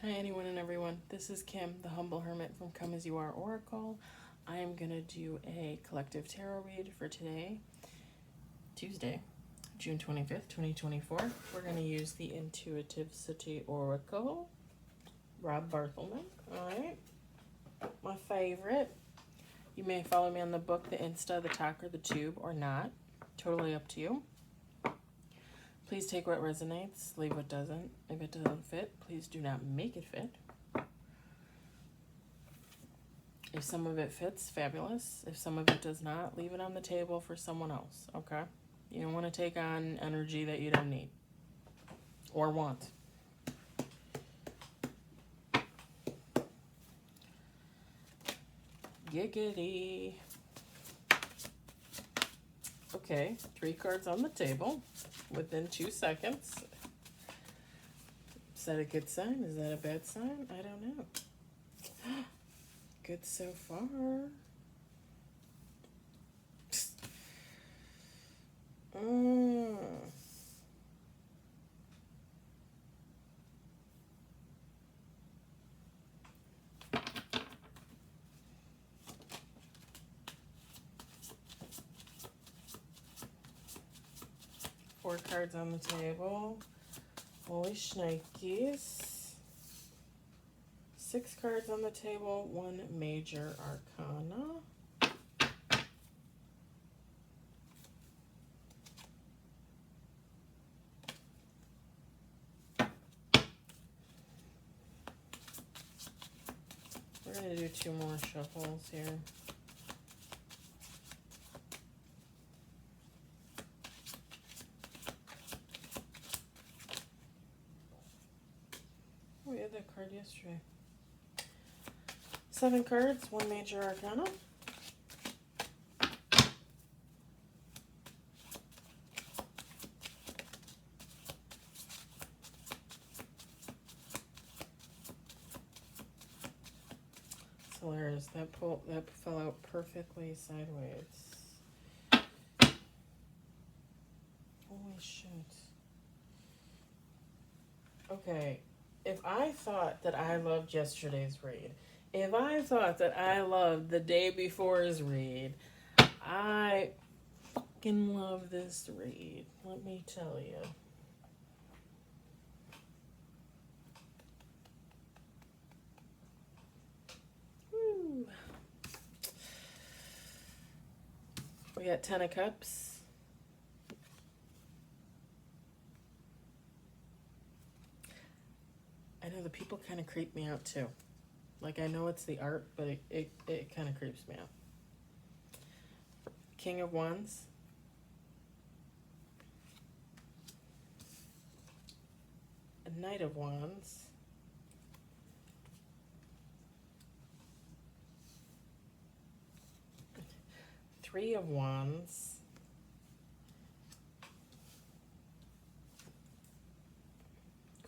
Hi, anyone and everyone. This is Kim, the Humble Hermit from Come As You Are Oracle. I am going to do a collective tarot read for today, Tuesday, June 25th, 2024. We're going to use the Intuitive City Oracle, Rob Barthelman. All right. My favorite. You may follow me on the book, the Insta, the Talk, or the Tube, or not. Totally up to you. Please take what resonates, leave what doesn't. If it doesn't fit, please do not make it fit. If some of it fits, fabulous. If some of it does not, leave it on the table for someone else, okay? You don't want to take on energy that you don't need or want. Giggity. Okay, 3 cards on the table within 2 seconds. Is that a good sign? Is that a bad sign? I don't know. Good so far. 4 cards on the table. Holy shnikes. 6 cards on the table, 1 major arcana. We're going to do 2 more shuffles here. Oh, we had that card yesterday. 7 cards, 1 major arcana. It's hilarious. That fell out perfectly sideways. Holy shit. Okay, if I thought that I loved yesterday's read, if I thought that I loved the day before's read, I fucking love this read. Let me tell you. Woo. We got 10 of Cups. I know the people kind of creep me out too. Like, I know it's the art, but it kind of creeps me out. King of Wands. A Knight of Wands. Three of Wands.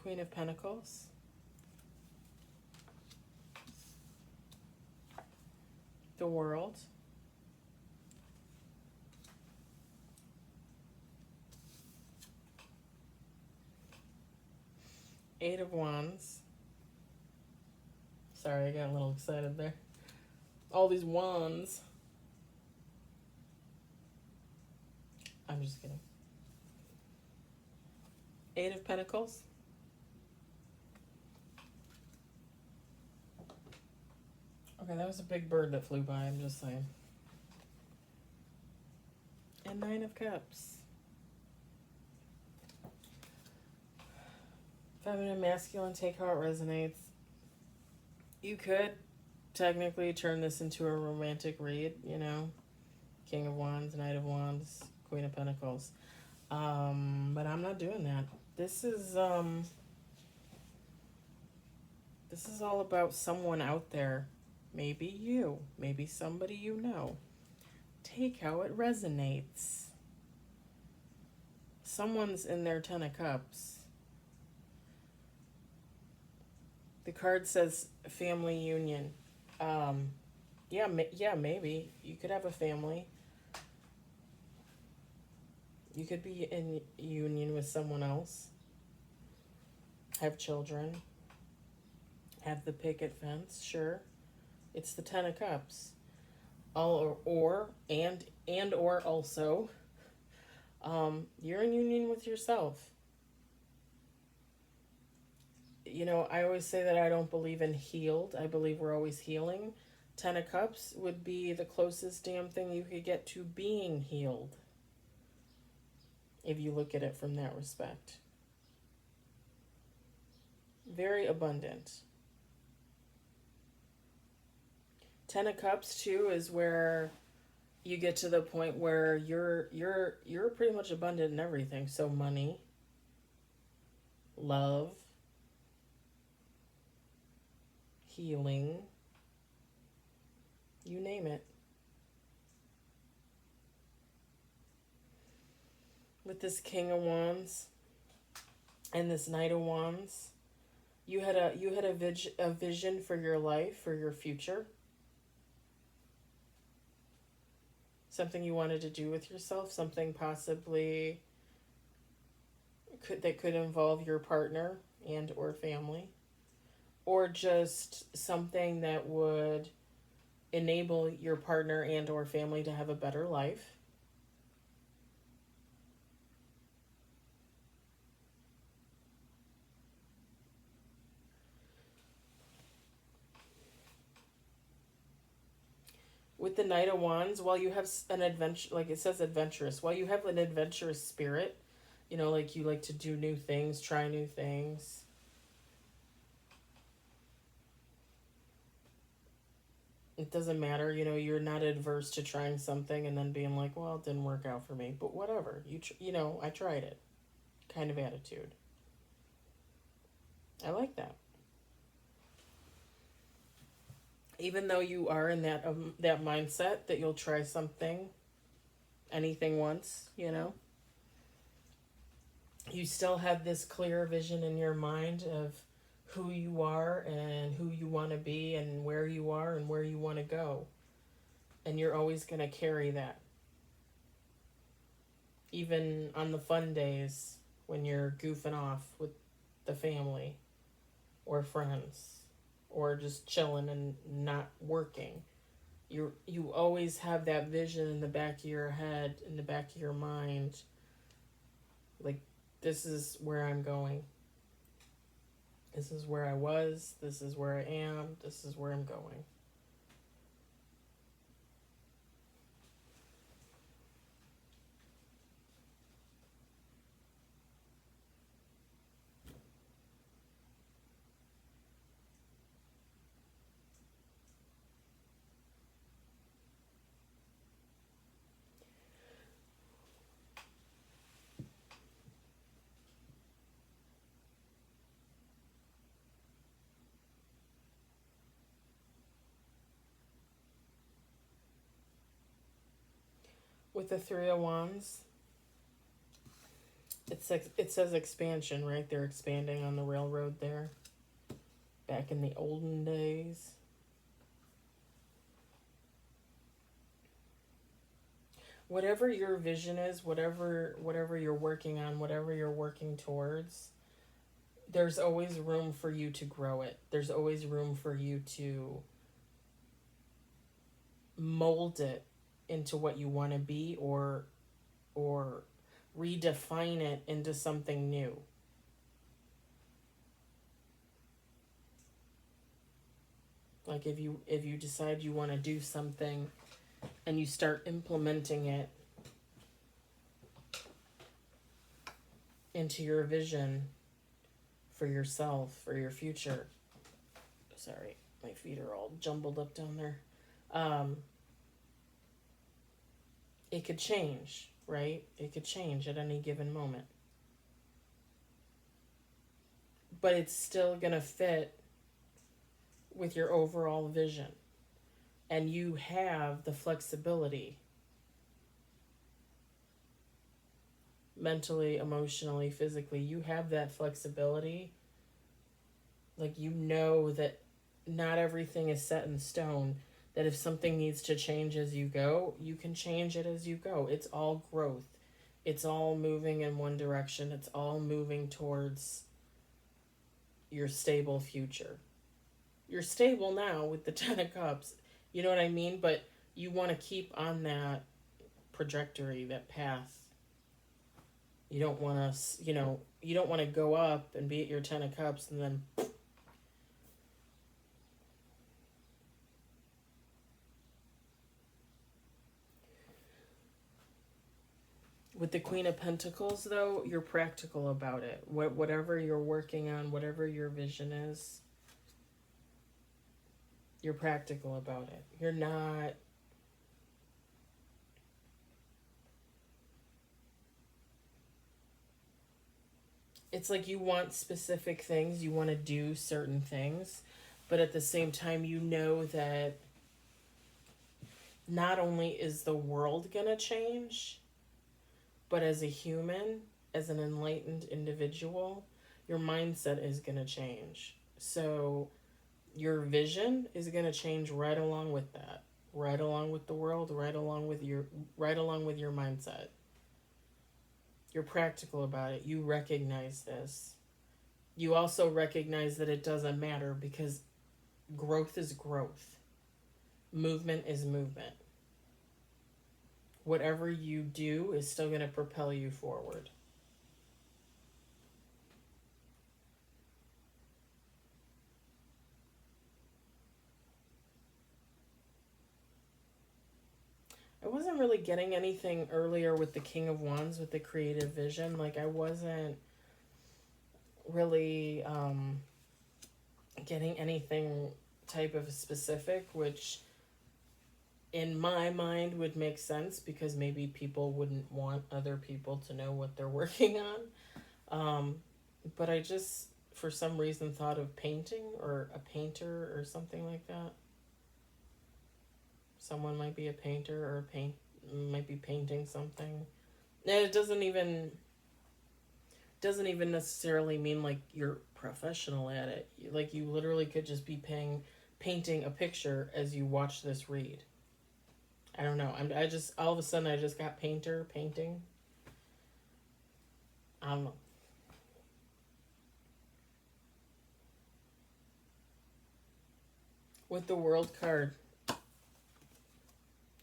Queen of Pentacles. The World. Eight of Wands. Sorry, I got a little excited there. All these wands. I'm just kidding. 8 of Pentacles. Okay, that was a big bird that flew by, I'm just saying. And 9 of Cups. Feminine, masculine, take how it resonates. You could technically turn this into a romantic read, you know. King of Wands, Knight of Wands, Queen of Pentacles. But I'm not doing that. This is all about someone out there. Maybe you, maybe somebody you know. Take how it resonates. Someone's in their 10 of Cups. The card says family union. Yeah, maybe. You could have a family. You could be in union with someone else. Have children. have the picket fence, sure. It's the Ten of Cups. All or also, you're in union with yourself. You know, I always say that I don't believe in healed. I believe we're always healing. Ten of Cups would be the closest damn thing you could get to being healed, if you look at it from that respect. Very abundant. Ten of Cups too is where you get to the point where you're pretty much abundant in everything. So money, love, healing, you name it. With this King of Wands and this Knight of Wands, you had a vision for your life, for your future. Something you wanted to do with yourself, something possibly that could involve your partner and or family, or just something that would enable your partner and or family to have a better life. With the Knight of Wands, while you have an adventure, like it says adventurous, while you have an adventurous spirit, you know, like you like to do new things, try new things. It doesn't matter, you know, you're not adverse to trying something and then being like, well, it didn't work out for me, but whatever. You know, I tried it kind of attitude. I like that. Even though you are in that mindset that you'll try something, anything once, you know, you still have this clear vision in your mind of who you are and who you want to be and where you are and where you want to go. And you're always going to carry that. Even on the fun days when you're goofing off with the family or friends or just chilling and not working. You always have that vision in the back of your head, in the back of your mind. Like, this is where I'm going. This is where I was. This is where I am. This is where I'm going. With the Three of Wands, it says expansion, right? They're expanding on the railroad there. Back in the olden days. Whatever your vision is, whatever you're working on, whatever you're working towards, there's always room for you to grow it. There's always room for you to mold it into what you want to be or redefine it into something new. Like if you decide you want to do something and you start implementing it into your vision for yourself, for your future. Sorry, my feet are all jumbled up down there. It could change, right? It could change at any given moment. But it's still going to fit with your overall vision. And you have the flexibility, mentally, emotionally, physically. You have that flexibility. Like, you know that not everything is set in stone. That if something needs to change as you go, you can change it as you go. It's all growth. It's all moving in one direction. It's all moving towards your stable future. You're stable now with the Ten of Cups. You know what I mean? But you want to keep on that trajectory, that path. You don't want to, you don't want to go up and be at your Ten of Cups and then. With the Queen of Pentacles, though, you're practical about it. Whatever you're working on, whatever your vision is, you're practical about it. You're not. It's like you want specific things, you want to do certain things, but at the same time, you know that not only is the world going to change, but as a human, as an enlightened individual, your mindset is going to change. So your vision is going to change right along with that, right along with the world, right along with your mindset. You're practical about it. You recognize this. You also recognize that it doesn't matter because growth is growth. Movement is movement. Whatever you do is still going to propel you forward. I wasn't really getting anything earlier with the King of Wands, with the creative vision. Like, I wasn't really getting anything type of specific, which in my mind would make sense because maybe people wouldn't want other people to know what they're working on. But I just, for some reason, thought of painting or a painter or something like that. Someone might be a painter or might be painting something. And it doesn't even necessarily mean like you're professional at it. Like, you literally could just be painting a picture as you watch this read. I don't know. I just, all of a sudden I just got painting. I don't know. With the World card,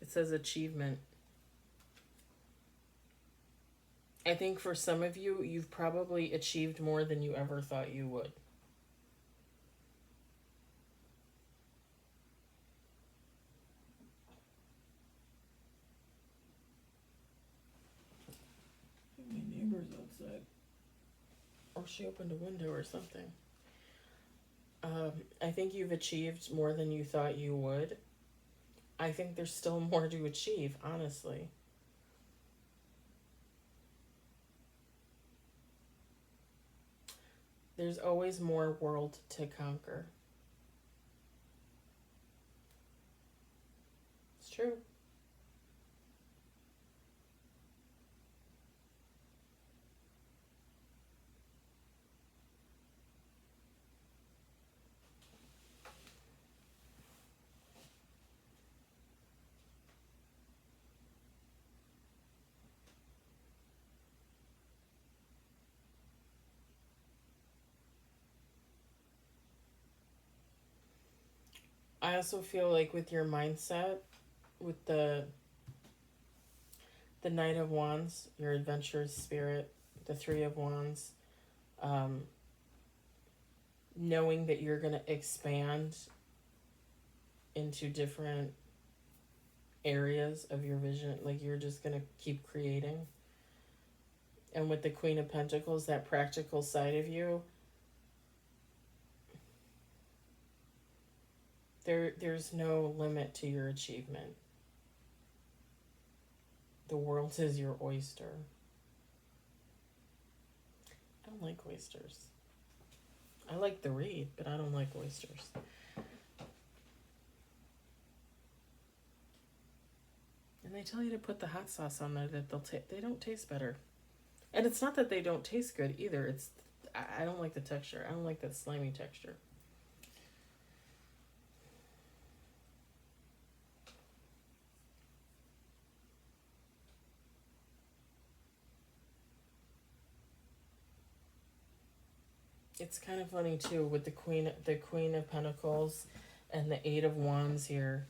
it says achievement. I think for some of you, you've probably achieved more than you ever thought you would. My neighbor's outside. Or she opened a window or something. I think you've achieved more than you thought you would. I think there's still more to achieve, honestly. There's always more world to conquer. It's true. I also feel like with your mindset, with the Knight of Wands, your adventurous spirit, the Three of Wands, knowing that you're going to expand into different areas of your vision, like you're just going to keep creating. And with the Queen of Pentacles, that practical side of you, there's no limit to your achievement. The world is your oyster. I don't like oysters. I like the read, but I don't like oysters. And they tell you to put the hot sauce on there that they don't taste better. And it's not that they don't taste good either. It's I don't like the texture. I don't like that slimy texture. it's kind of funny too with the Queen of Pentacles and the Eight of Wands here.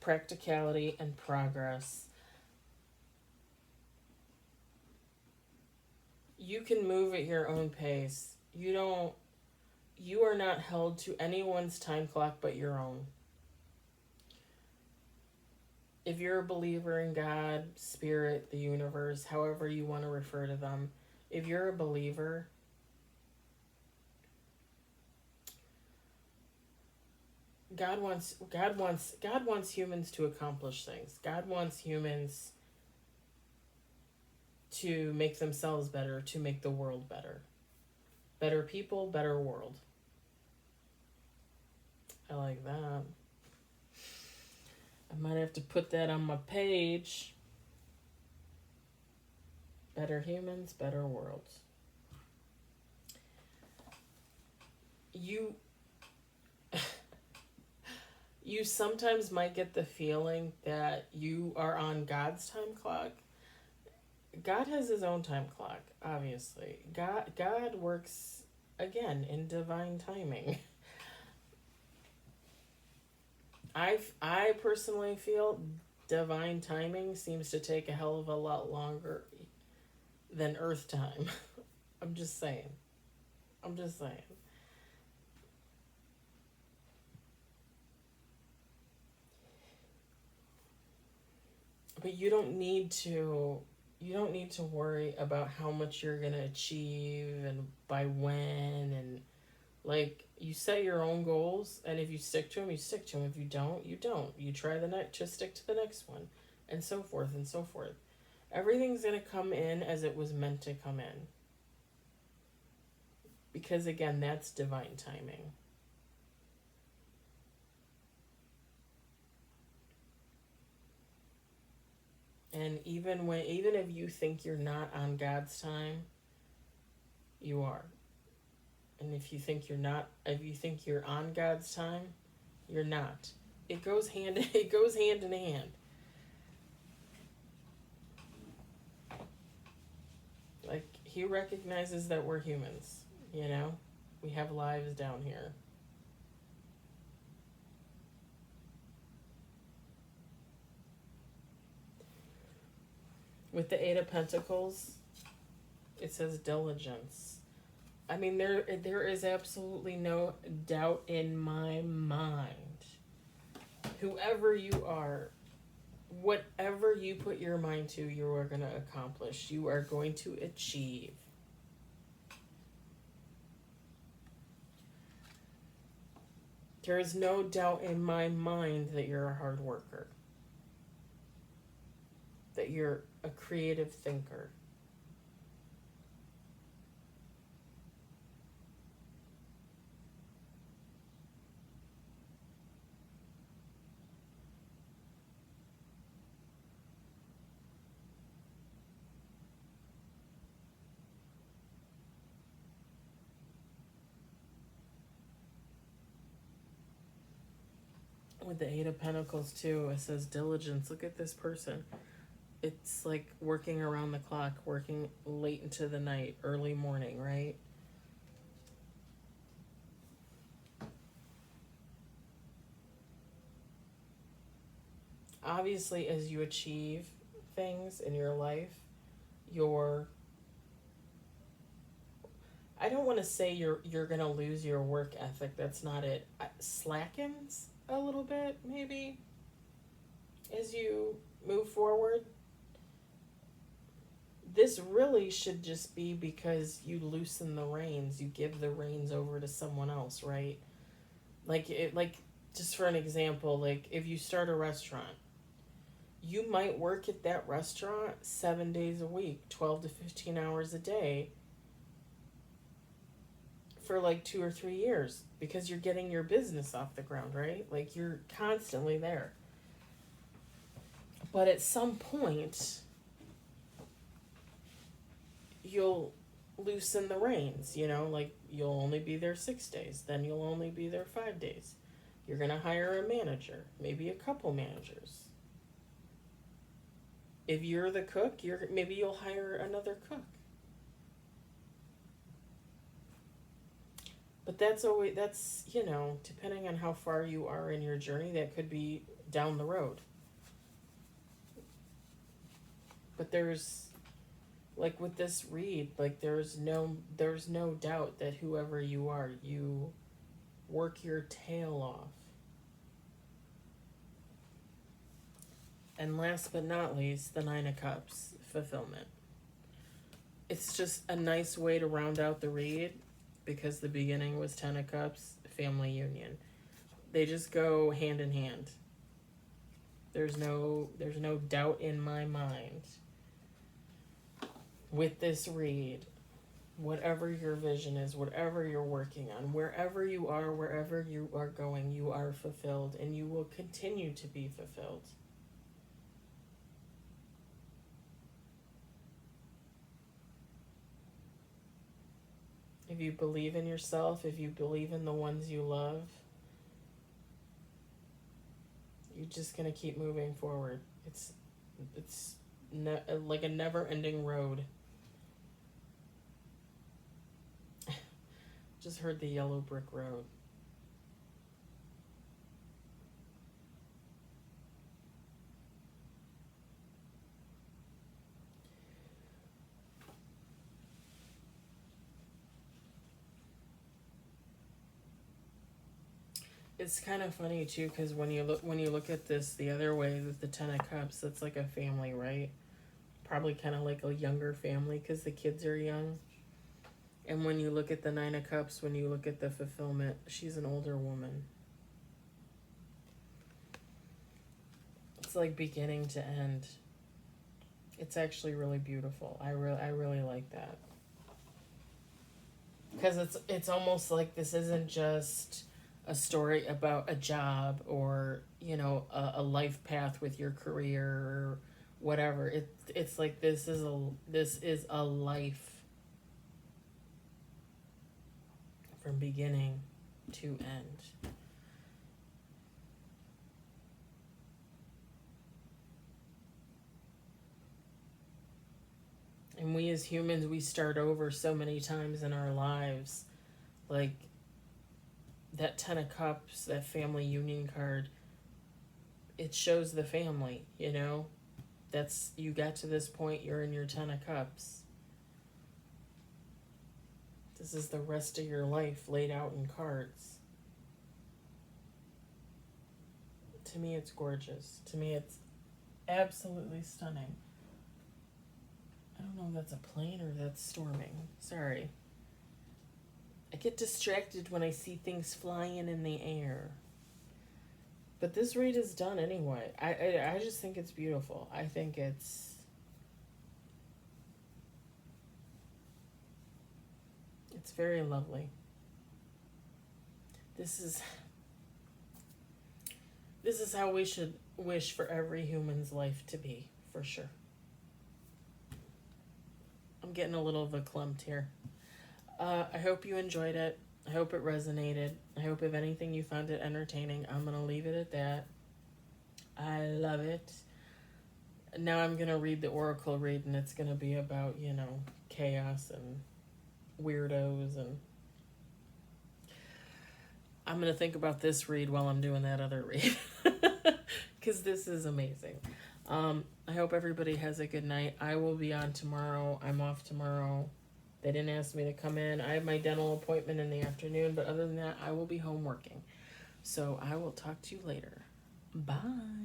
Practicality and progress. You can move at your own pace. You are not held to anyone's time clock but your own. If you're a believer in God, Spirit, the universe, however you want to refer to them, if you're a believer, God wants humans to accomplish things. God wants humans to make themselves better, to make the world better. Better people, better world. I like that. I might have to put that on my page. Better humans, better worlds. You sometimes might get the feeling that you are on God's time clock. God has his own time clock, obviously. God works, again, in divine timing. I personally feel divine timing seems to take a hell of a lot longer than Earth time. I'm just saying. But you don't need to worry about how much you're going to achieve and by when, and like, you set your own goals, and if you stick to them, you stick to them. If you don't, you don't. You try to stick to the next one, and so forth and so forth. Everything's going to come in as it was meant to come in. Because again, that's divine timing. And even if you think you're not on God's time, you are. And if you think you're on God's time, you're not. It goes hand in hand. Like, he recognizes that we're humans, you know? We have lives down here. With the Eight of Pentacles, it says diligence. I mean, there is absolutely no doubt in my mind. Whoever you are, whatever you put your mind to, you are going to accomplish. You are going to achieve. There is no doubt in my mind that you're a hard worker. That you're a creative thinker. With the Eight of Pentacles too, it says diligence. Look at this person. It's like working around the clock, working late into the night, early morning, right? Obviously, as you achieve things in your life, I don't want to say you're going to lose your work ethic. That's not it. Slackens a little bit, maybe, as you move forward. This really should just be because you loosen the reins. You give the reins over to someone else, right? Like just for an example, like if you start a restaurant, you might work at that restaurant 7 days a week, 12 to 15 hours a day for like 2 or 3 years because you're getting your business off the ground, right? Like, you're constantly there. But at some point, you'll loosen the reins, you know, like you'll only be there 6 days, then you'll only be there 5 days. You're going to hire a manager, maybe a couple managers. If you're the cook, maybe you'll hire another cook. But that's always, that's, you know, depending on how far you are in your journey, that could be down the road. But there's, like with this read, like there's no doubt that whoever you are, you work your tail off. And last but not least, the Nine of Cups, fulfillment. It's just a nice way to round out the read because the beginning was Ten of Cups, family union. They just go hand in hand. There's no doubt in my mind with this read, whatever your vision is, whatever you're working on, wherever you are going, you are fulfilled and you will continue to be fulfilled. If you believe in yourself, if you believe in the ones you love, you're just going to keep moving forward. It's like a never-ending road. Just heard the yellow brick road. It's kind of funny too, because when you look at this the other way with the Ten of Cups, it's like a family, right? Probably kind of like a younger family because the kids are young. And when you look at the Nine of Cups, when you look at the fulfillment, she's an older woman. It's like beginning to end. It's actually really beautiful. I really like that. Because it's almost like this isn't just a story about a job or, you know, a life path with your career or whatever. It's like this is a life from beginning to end. And we as humans, we start over so many times in our lives. Like that Ten of Cups, that family union card, it shows the family, you know? That's, you got to this point, you're in your Ten of Cups. This is the rest of your life laid out in cards. To me, it's gorgeous. To me, it's absolutely stunning. I don't know if that's a plane or that's storming. Sorry. I get distracted when I see things flying in the air. But this read is done anyway. I just think it's beautiful. I think it's very lovely. This is how we should wish for every human's life to be, for sure. I'm getting a little verklempt here. I hope you enjoyed it. I hope it resonated. I hope if anything you found it entertaining. I'm going to leave it at that. I love it. Now I'm going to read the oracle read, and it's going to be about, you know, chaos and weirdos, and I'm going to think about this read while I'm doing that other read because this is amazing. I hope everybody has a good night. I will be on tomorrow. I'm off tomorrow. They didn't ask me to come in. I have my dental appointment in the afternoon, but other than that, I will be home working. So I will talk to you later. Bye.